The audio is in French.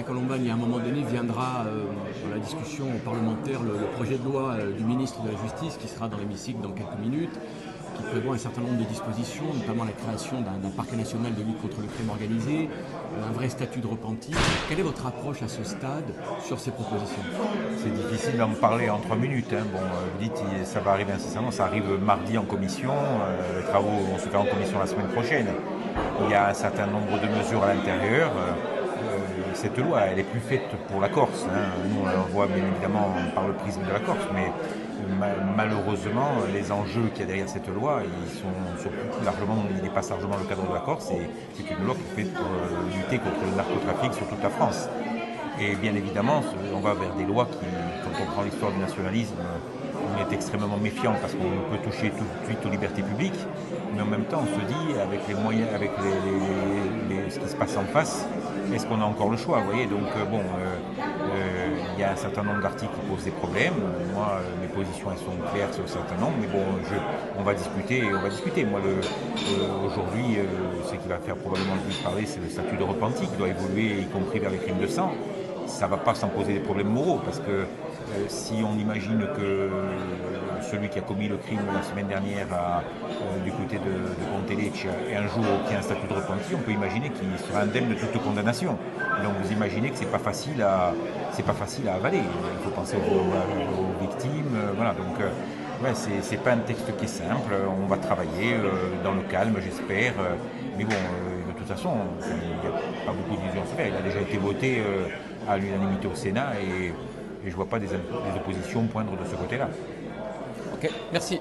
André Colombagne, à un moment donné, viendra dans la discussion parlementaire le projet de loi du ministre de la Justice qui sera dans l'hémicycle dans quelques minutes, qui prévoit un certain nombre de dispositions, notamment la création d'un parquet national de lutte contre le crime organisé, un vrai statut de repenti. Quelle est votre approche à ce stade sur ces propositions? C'est difficile d'en parler en 3 minutes. Bon, vous dites ça va arriver incessamment, ça arrive mardi en commission, les travaux vont se faire en commission la semaine prochaine. Il y a un certain nombre de mesures à l'intérieur. Cette loi, elle est plus faite pour la Corse. Nous, on la voit bien évidemment par le prisme de la Corse, mais malheureusement, les enjeux qu'il y a derrière cette loi, ils dépassent largement le cadre de la Corse. Et c'est une loi qui est faite pour lutter contre le narcotrafic sur toute la France. Et bien évidemment, on va vers des lois qui, quand on prend l'histoire du nationalisme, on est extrêmement méfiant parce qu'on peut toucher tout de suite aux libertés publiques, mais en même temps on se dit, avec les moyens, avec ce qui se passe en face, est-ce qu'on a encore le choix, vous voyez? Donc il y a un certain nombre d'articles qui posent des problèmes. Moi, mes positions elles sont claires sur un certain nombre, mais bon, on va discuter. Moi, aujourd'hui, ce qui va faire probablement le plus parler, c'est le statut de repenti qui doit évoluer, y compris vers les crimes de sang. Ça ne va pas sans poser des problèmes moraux, parce que si on imagine que celui qui a commis le crime la semaine dernière du côté de Pontelecce et un jour obtient un statut de repenti, on peut imaginer qu'il sera indemne de toute condamnation. Donc vous imaginez que c'est pas facile à avaler. Il faut penser aux victimes, voilà. Donc c'est pas un texte qui est simple. On va travailler dans le calme, j'espère. Mais bon, de toute façon, il n'y a pas beaucoup d'illusions à se faire. Il a déjà été voté à l'unanimité au Sénat et je ne vois pas des oppositions poindre de ce côté-là. Ok, merci.